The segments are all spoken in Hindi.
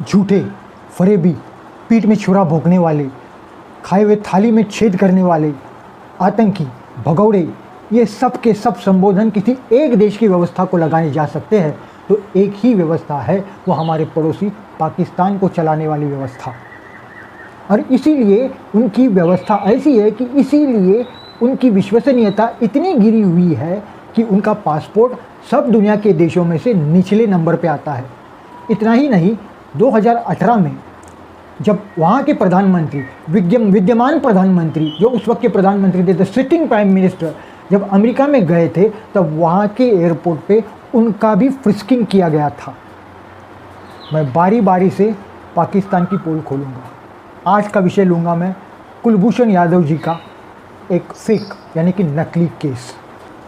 झूठे, फरेबी, पीठ में छुरा भोंकने वाले, खाए हुए थाली में छेद करने वाले, आतंकी, भगौड़े, ये सब के सब संबोधन किसी एक देश की व्यवस्था को लगाने जा सकते हैं तो एक ही व्यवस्था है, वो हमारे पड़ोसी पाकिस्तान को चलाने वाली व्यवस्था। और इसीलिए उनकी व्यवस्था ऐसी है कि इसीलिए उनकी विश्वसनीयता इतनी गिरी हुई है कि उनका पासपोर्ट सब दुनिया के देशों में से निचले नंबर पे आता है। इतना ही नहीं, 2018 में जब वहाँ के प्रधानमंत्री, विद्यमान प्रधानमंत्री जो उस वक्त के प्रधानमंत्री थे, द सिटिंग प्राइम मिनिस्टर, जब अमेरिका में गए थे तब वहाँ के एयरपोर्ट पे उनका भी फ्रिस्किंग किया गया था। मैं बारी बारी से पाकिस्तान की पोल खोलूँगा। आज का विषय लूँगा मैं कुलभूषण यादव जी का एक फेक यानी कि नकली केस।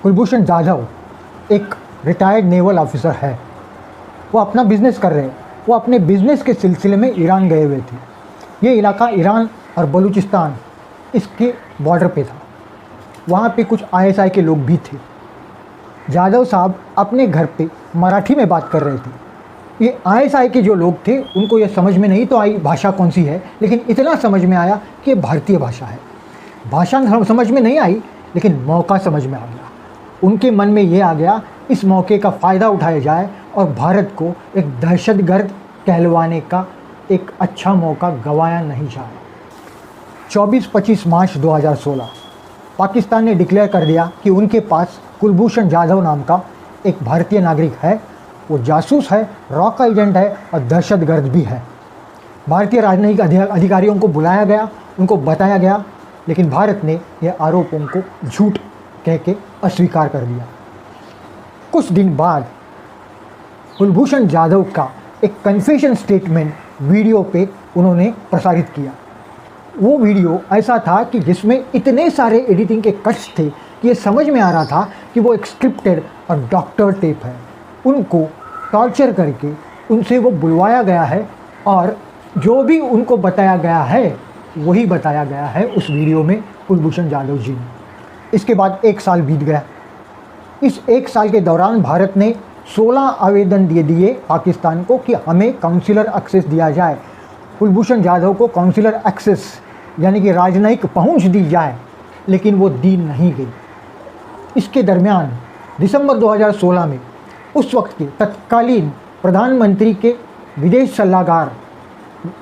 कुलभूषण जाधव एक रिटायर्ड नेवल ऑफिसर है। वो अपना बिजनेस कर रहे हैं। वो अपने बिजनेस के सिलसिले में ईरान गए हुए थे। ये इलाका ईरान और बलूचिस्तान इसके बॉर्डर पे था। वहाँ पे कुछ ISI के लोग भी थे। जाधव साहब अपने घर पे मराठी में बात कर रहे थे। ये ISI के जो लोग थे उनको ये समझ में नहीं तो आई भाषा कौन सी है, लेकिन इतना समझ में आया कि ये भारतीय भाषा है। भाषा समझ में नहीं आई लेकिन मौका समझ में आ गया। उनके मन में ये आ गया इस मौके का फ़ायदा उठाया जाए और भारत को एक दहशतगर्द कहलवाने का एक अच्छा मौका गंवाया नहीं जाए। 24-25 मार्च 2016 पाकिस्तान ने डिक्लेयर कर दिया कि उनके पास कुलभूषण जाधव नाम का एक भारतीय नागरिक है। वो जासूस है, रॉ का एजेंट है और दहशतगर्द भी है। भारतीय राजनयिक अधिकारियों को बुलाया गया, उनको बताया गया, लेकिन भारत ने यह आरोपों को झूठ कह के अस्वीकार कर दिया। कुछ दिन बाद कुलभूषण जाधव का एक कन्फेशन स्टेटमेंट वीडियो पे उन्होंने प्रसारित किया। वो वीडियो ऐसा था कि जिसमें इतने सारे एडिटिंग के कट्स थे कि ये समझ में आ रहा था कि वो एक स्क्रिप्टेड और डॉक्टर टेप है। उनको टॉर्चर करके उनसे वो बुलवाया गया है और जो भी उनको बताया गया है वही बताया गया है उस वीडियो में कुलभूषण जाधव जी ने। इसके बाद 1 साल बीत गया। इस 1 साल के दौरान भारत ने 16 आवेदन दे दिए पाकिस्तान को कि हमें काउंसिलर एक्सेस दिया जाए, कुलभूषण जाधव को काउंसिलर एक्सेस यानी कि राजनयिक पहुंच दी जाए, लेकिन वो दी नहीं गई। इसके दरमियान दिसंबर 2016 में उस वक्त के तत्कालीन प्रधानमंत्री के विदेश सलाहकार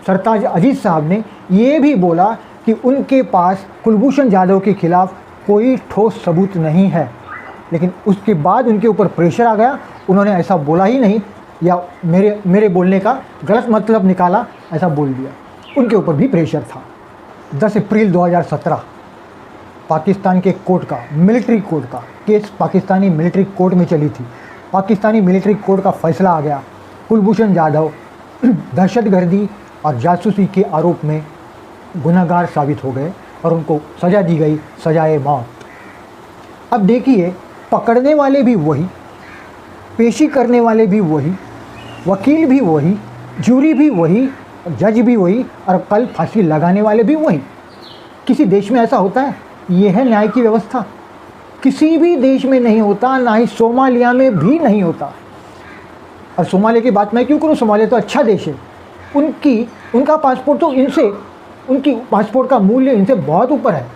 सरताज अजीज़ साहब ने ये भी बोला कि उनके पास कुलभूषण जाधव के खिलाफ़ कोई ठोस सबूत नहीं है, लेकिन उसके बाद उनके ऊपर प्रेशर आ गया। उन्होंने ऐसा बोला ही नहीं या मेरे बोलने का गलत मतलब निकाला, ऐसा बोल दिया। उनके ऊपर भी प्रेशर था। 10 अप्रैल 2017 पाकिस्तान के कोर्ट का, मिलिट्री कोर्ट का केस पाकिस्तानी मिलिट्री कोर्ट में चली थी। पाकिस्तानी मिलिट्री कोर्ट का फैसला आ गया। कुलभूषण जाधव दहशतगर्दी और जासूसी के आरोप में गुनहगार साबित हो गए और उनको सज़ा दी गई, सजाए मौत। अब देखिए, पकड़ने वाले भी वही, पेशी करने वाले भी वही, वकील भी वही, जूरी भी वही, जज भी वही और कल फांसी लगाने वाले भी वही। किसी देश में ऐसा होता है? ये है न्याय की व्यवस्था। किसी भी देश में नहीं होता, ना ही सोमालिया में भी नहीं होता। और सोमालिया की बात मैं क्यों करूँ? सोमालिया तो अच्छा देश है। उनका पासपोर्ट तो उनकी पासपोर्ट का मूल्य इनसे बहुत ऊपर है।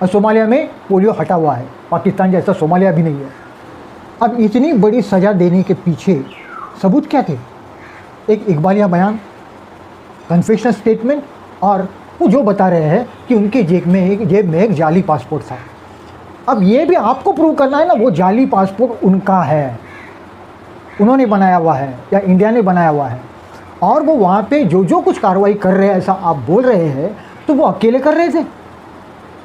और सोमालिया में पोलियो हटा हुआ है। पाकिस्तान जैसा सोमालिया भी नहीं है। अब इतनी बड़ी सज़ा देने के पीछे सबूत क्या थे? एक इकबालिया बयान, कन्फेशनल स्टेटमेंट और वो जो बता रहे हैं कि उनके जेब में एक जाली पासपोर्ट था। अब ये भी आपको प्रूव करना है ना, वो जाली पासपोर्ट उनका है, उन्होंने बनाया हुआ है या इंडिया ने बनाया हुआ है। और वो वहाँ पे जो कुछ कार्रवाई कर रहे हैं, ऐसा आप बोल रहे हैं, तो वो अकेले कर रहे थे।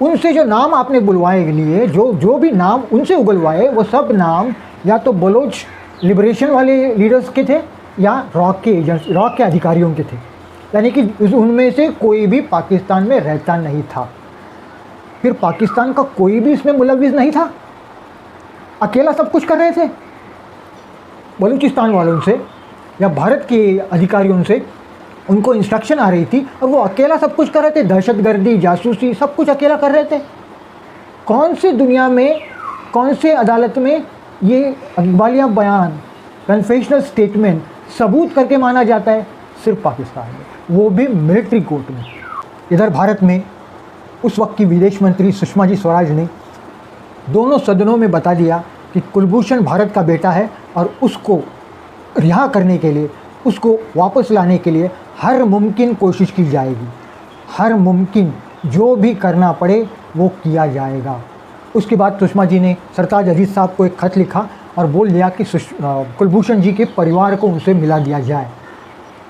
उनसे जो नाम आपने बुलवाए लिए, जो भी नाम उनसे उगलवाए, वो सब नाम या तो बलोच लिबरेशन वाले लीडर्स के थे या रॉक के अधिकारियों के थे। यानी कि उनमें से कोई भी पाकिस्तान में रहता नहीं था। फिर पाकिस्तान का कोई भी इसमें मुलविस नहीं था, अकेला सब कुछ कर रहे थे। बलूचिस्तान वालों से या भारत के अधिकारियों से उनको इंस्ट्रक्शन आ रही थी और वो अकेला सब कुछ कर रहे थे। दहशतगर्दी, जासूसी, सब कुछ अकेला कर रहे थे। कौन सी दुनिया में, कौन से अदालत में ये इकबालिया बयान, कन्फेशनल स्टेटमेंट सबूत करके माना जाता है? सिर्फ पाकिस्तान में, वो भी मिलिट्री कोर्ट में। इधर भारत में उस वक्त की विदेश मंत्री सुषमा जी स्वराज ने दोनों सदनों में बता दिया कि कुलभूषण भारत का बेटा है और उसको रिहा करने के लिए, उसको वापस लाने के लिए हर मुमकिन कोशिश की जाएगी, हर मुमकिन जो भी करना पड़े वो किया जाएगा। उसके बाद सुषमा जी ने सरताज अजीज़ साहब को एक खत लिखा और बोल दिया कि कुलभूषण जी के परिवार को उनसे मिला दिया जाए।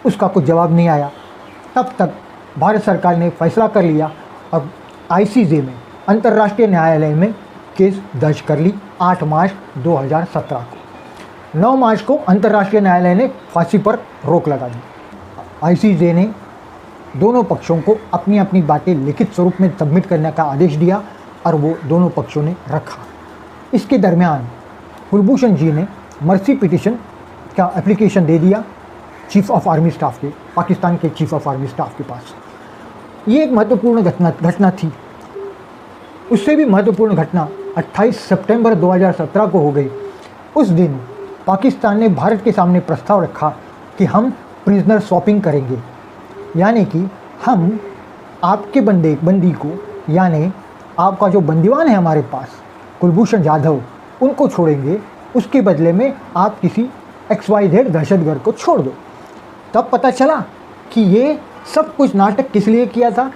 उसका कुछ जवाब नहीं आया। तब तक भारत सरकार ने फैसला कर लिया और आईसीजे में, अंतर्राष्ट्रीय न्यायालय में केस दर्ज कर ली 8 मार्च 2017 को। 9 मार्च को अंतर्राष्ट्रीय न्यायालय ने फांसी पर रोक लगा दी। आईसीजे ने दोनों पक्षों को अपनी अपनी बातें लिखित स्वरूप में सबमिट करने का आदेश दिया और वो दोनों पक्षों ने रखा। इसके दरमियान कुलभूषण जी ने मर्सी पिटीशन का एप्लीकेशन दे दिया चीफ ऑफ आर्मी स्टाफ के, पाकिस्तान के चीफ ऑफ आर्मी स्टाफ के पास। ये एक महत्वपूर्ण घटना थी। उससे भी महत्वपूर्ण घटना 28 सितंबर 2017 को हो गई। उस दिन पाकिस्तान ने भारत के सामने प्रस्ताव रखा कि हम प्रिजनर स्वैपिंग करेंगे, यानी कि हम आपके बंदी को, यानी आपका जो बंदीवान है हमारे पास कुलभूषण जाधव, उनको छोड़ेंगे, उसके बदले में आप किसी XYZ दहशतगर्द को छोड़ दो। तब पता चला कि ये सब कुछ नाटक किस लिए किया था,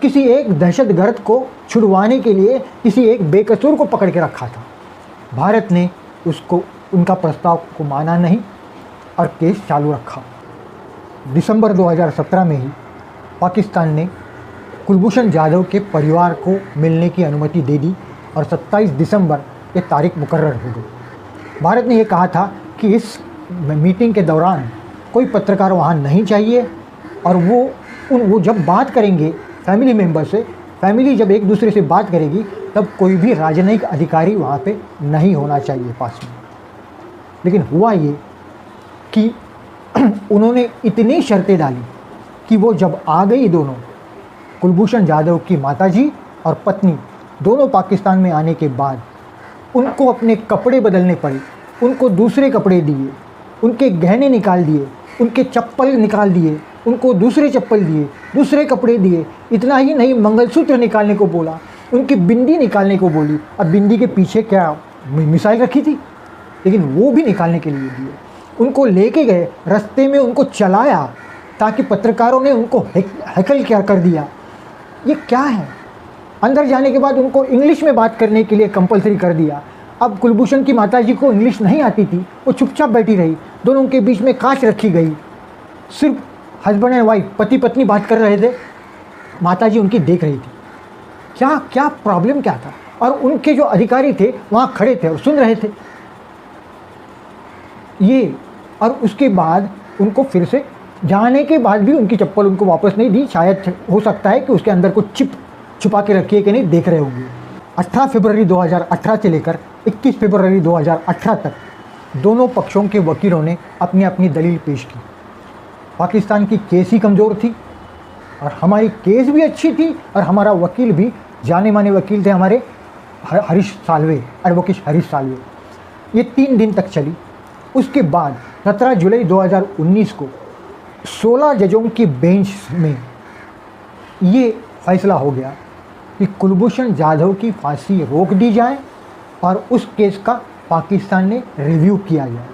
किसी एक दहशतगर्द को छुड़वाने के लिए किसी एक बेकसूर को पकड़ के रखा था। भारत ने उनका प्रस्ताव को माना नहीं और केस चालू रखा। दिसंबर 2017 में ही पाकिस्तान ने कुलभूषण जाधव के परिवार को मिलने की अनुमति दे दी और 27 दिसंबर ये तारीख मुकर्रर हो गई। भारत ने ये कहा था कि इस मीटिंग के दौरान कोई पत्रकार वहाँ नहीं चाहिए और वो जब बात करेंगे फैमिली मेम्बर से, फैमिली जब एक दूसरे से बात करेगी तब कोई भी राजनयिक अधिकारी वहाँ पे नहीं होना चाहिए पास में। लेकिन हुआ ये कि उन्होंने इतनी शर्तें डाली कि वो जब आ गई, दोनों कुलभूषण जाधव की माताजी और पत्नी दोनों पाकिस्तान में आने के बाद उनको अपने कपड़े बदलने पड़े, उनको दूसरे कपड़े दिए, उनके गहने निकाल दिए, उनके चप्पल निकाल दिए, उनको दूसरे चप्पल दिए, दूसरे कपड़े दिए। इतना ही नहीं, मंगलसूत्र निकालने को बोला, उनकी बिंदी निकालने को बोली। अब बिंदी के पीछे क्या मिसाइल रखी थी, लेकिन वो भी निकालने के लिए दिए। उनको लेके गए, रास्ते में उनको चलाया ताकि पत्रकारों ने उनको हैकल क्या कर दिया। ये क्या है? अंदर जाने के बाद उनको इंग्लिश में बात करने के लिए कंपलसरी कर दिया। अब कुलभूषण की माताजी को इंग्लिश नहीं आती थी, वो चुपचाप बैठी रही। दोनों के बीच में कांच रखी गई, सिर्फ हस्बैंड एंड वाइफ, पति पत्नी बात कर रहे थे, माताजी उनकी देख रही थी। क्या प्रॉब्लम क्या था? और उनके जो अधिकारी थे वहाँ खड़े थे और सुन रहे थे ये। और उसके बाद उनको फिर से जाने के बाद भी उनकी चप्पल उनको वापस नहीं दी। शायद हो सकता है कि उसके अंदर कुछ छुपा के रखी है कि नहीं, देख रहे होंगे। 18 फरवरी 2018 से लेकर 21 फरवरी 2018 तक दोनों पक्षों के वकीलों ने अपनी अपनी दलील पेश की। पाकिस्तान की केस ही कमज़ोर थी और हमारी केस भी अच्छी थी और हमारा वकील भी जाने माने वकील थे हमारे, हरीश साल्वे, एडवोकेट हरीश साल्वे। ये 3 दिन तक चली। उसके बाद 17 जुलाई 2019 को 16 जजों की बेंच में ये फैसला हो गया कि कुलभूषण जाधव की फांसी रोक दी जाए और उस केस का पाकिस्तान ने रिव्यू किया जाए।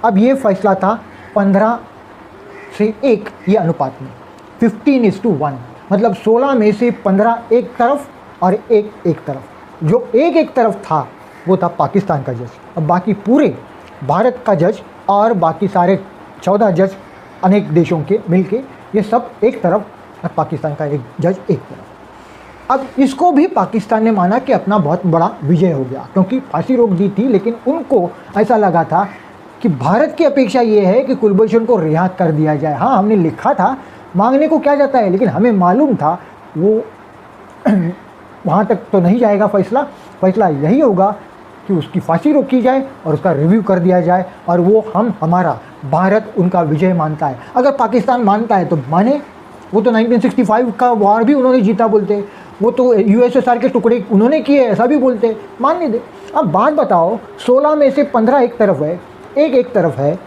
अब ये फैसला था 15 से 1 ये अनुपात में, 15:1, मतलब 16 में से 15 एक तरफ और एक तरफ। जो एक तरफ था वो था पाकिस्तान का जज। अब बाकी पूरे भारत का जज और बाकी सारे 14 जज अनेक देशों के मिलके ये सब एक तरफ और पाकिस्तान का एक जज एक तरफ। अब इसको भी पाकिस्तान ने माना कि अपना बहुत बड़ा विजय हो गया, क्योंकि फांसी रोक दी थी, लेकिन उनको ऐसा लगा था कि भारत की अपेक्षा ये है कि कुलभूषण को रिहा कर दिया जाए। हाँ, हमने लिखा था, मांगने को क्या जाता है, लेकिन हमें मालूम था वो वहाँ तक तो नहीं जाएगा फैसला यही होगा कि उसकी फांसी रोकी जाए और उसका रिव्यू कर दिया जाए, और वो हमारा भारत उनका विजय मानता है। अगर पाकिस्तान मानता है तो माने, वो तो 1965 का वॉर भी उन्होंने जीता बोलते, वो तो USSR के टुकड़े उन्होंने किए ऐसा भी बोलते, मानने दे। अब बात बताओ, 16 में से 15 एक तरफ है, एक तरफ है,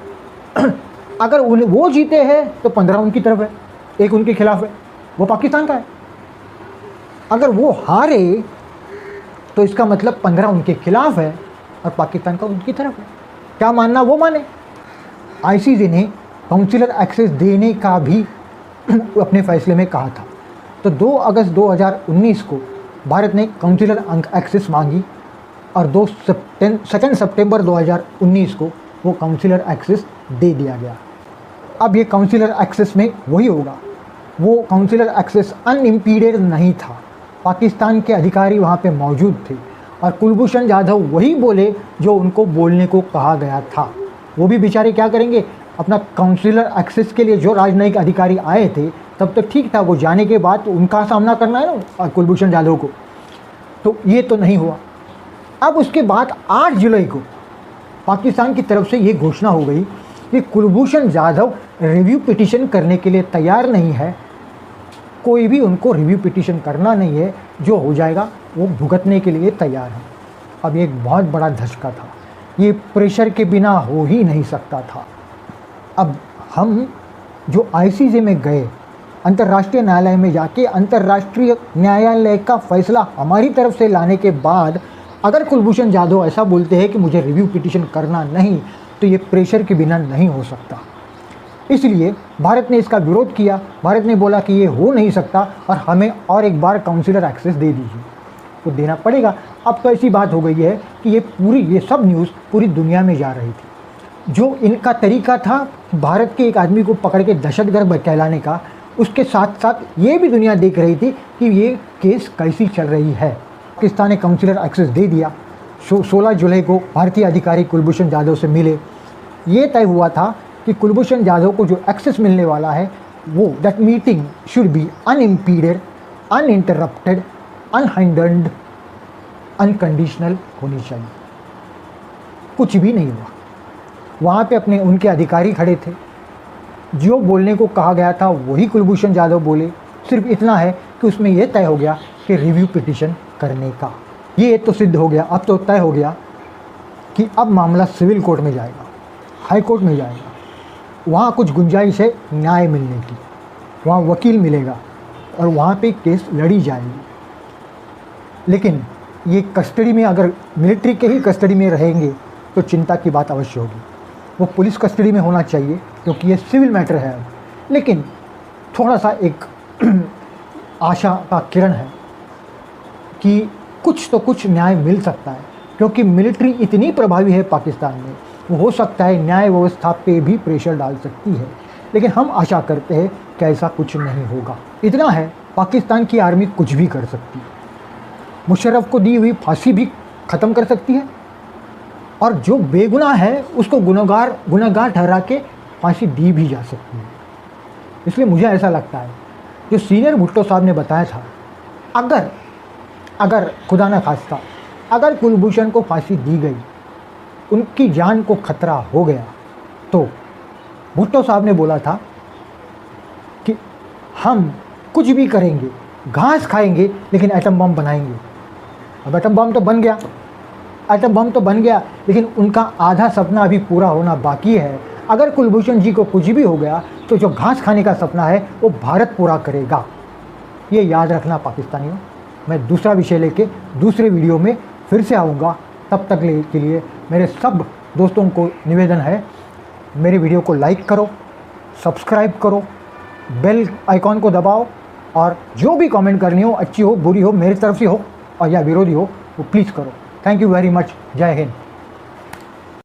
अगर उन्हें वो जीते हैं तो 15 उनकी तरफ है, एक उनके खिलाफ है, वो पाकिस्तान का है। अगर वो हारे तो इसका मतलब 15 उनके खिलाफ है और पाकिस्तान का उनकी तरफ है। क्या मानना वो माने। आईसीजे ने काउंसिलर एक्सेस देने का भी अपने फैसले में कहा था। तो 2 अगस्त 2019 को भारत ने काउंसिलर एक्सेस मांगी और 2 सितंबर 2019 को वो काउंसिलर एक्सेस दे दिया गया। अब ये काउंसिलर एक्सेस में वही होगा, वो काउंसिलर एक्सेस अनइम्पीडेड नहीं था। पाकिस्तान के अधिकारी वहाँ पे मौजूद थे और कुलभूषण जाधव वही बोले जो उनको बोलने को कहा गया था। वो भी बेचारे क्या करेंगे, अपना काउंसिलर एक्सेस के लिए जो राजनयिक अधिकारी आए थे तब तो ठीक था, वो जाने के बाद तो उनका सामना करना है ना कुलभूषण जाधव को, तो ये तो नहीं हुआ। अब उसके बाद 8 जुलाई को पाकिस्तान की तरफ से ये घोषणा हो गई कि कुलभूषण जाधव रिव्यू पिटीशन करने के लिए तैयार नहीं है, कोई भी उनको रिव्यू पिटीशन करना नहीं है, जो हो जाएगा वो भुगतने के लिए तैयार है। अब ये एक बहुत बड़ा धचका था, ये प्रेशर के बिना हो ही नहीं सकता था। अब हम जो आईसीजे में गए, अंतर्राष्ट्रीय न्यायालय में जाके अंतर्राष्ट्रीय न्यायालय का फैसला हमारी तरफ से लाने के बाद अगर कुलभूषण जाधव ऐसा बोलते हैं कि मुझे रिव्यू पिटीशन करना नहीं, तो ये प्रेशर के बिना नहीं हो सकता। इसलिए भारत ने इसका विरोध किया। भारत ने बोला कि ये हो नहीं सकता और हमें और एक बार काउंसिलर एक्सेस दे दीजिए, तो देना पड़ेगा। अब तो ऐसी बात हो गई है कि ये सब न्यूज़ पूरी दुनिया में जा रही थी। जो इनका तरीका था भारत के एक आदमी को पकड़ के दहशतगर्द कहलाने का, उसके साथ साथ ये भी दुनिया देख रही थी कि ये केस कैसी चल रही है। पाकिस्तान ने काउंसिलर एक्सेस दे दिया। 16 जुलाई को भारतीय अधिकारी कुलभूषण जाधव से मिले। ये तय हुआ था कि कुलभूषण जाधव को जो एक्सेस मिलने वाला है वो that meeting should be unimpeded, uninterrupted, unhindered, unconditional होनी चाहिए। कुछ भी नहीं हुआ। वहाँ पे अपने उनके अधिकारी खड़े थे, जो बोलने को कहा गया था वही कुलभूषण जाधव बोले। सिर्फ इतना है कि उसमें यह तय हो गया कि रिव्यू पिटीशन करने का, ये तो सिद्ध हो गया। अब तो तय हो गया कि अब मामला सिविल कोर्ट में जाएगा, हाई कोर्ट में जाएगा। वहाँ कुछ गुंजाइश है न्याय मिलने की, वहाँ वकील मिलेगा और वहाँ पे केस लड़ी जाएगी। लेकिन ये कस्टडी में, अगर मिलिट्री के ही कस्टडी में रहेंगे तो चिंता की बात अवश्य होगी। वो पुलिस कस्टडी में होना चाहिए क्योंकि ये सिविल मैटर है। लेकिन थोड़ा सा एक आशा का किरण है कि कुछ तो कुछ न्याय मिल सकता है, क्योंकि मिलिट्री इतनी प्रभावी है पाकिस्तान में, वो हो सकता है न्याय व्यवस्था पे भी प्रेशर डाल सकती है। लेकिन हम आशा करते हैं कि ऐसा कुछ नहीं होगा। इतना है, पाकिस्तान की आर्मी कुछ भी कर सकती है। मुशर्रफ को दी हुई फांसी भी ख़त्म कर सकती है और जो बेगुनाह है उसको गुनहगार ठहरा के फांसी दी भी जा सकती है। इसलिए मुझे ऐसा लगता है, जो सीनियर भुट्टो साहब ने बताया था, अगर खुदा न खास्ता अगर कुलभूषण को फांसी दी गई, उनकी जान को खतरा हो गया, तो भुट्टो साहब ने बोला था कि हम कुछ भी करेंगे, घास खाएंगे, लेकिन एटम बम बनाएंगे। अब एटम बम तो बन गया, लेकिन उनका आधा सपना अभी पूरा होना बाकी है। अगर कुलभूषण जी को कुछ भी हो गया तो जो घास खाने का सपना है वो भारत पूरा करेगा। ये याद रखना पाकिस्तानियों। मैं दूसरा विषय लेके दूसरे वीडियो में फिर से आऊँगा। तब तक के लिए मेरे सब दोस्तों को निवेदन है, मेरे वीडियो को लाइक करो, सब्सक्राइब करो, बेल आइकॉन को दबाओ और जो भी कमेंट करनी हो, अच्छी हो बुरी हो, मेरी तरफ से हो और या विरोधी हो, वो प्लीज़ करो। Thank you very much. जय हिंद।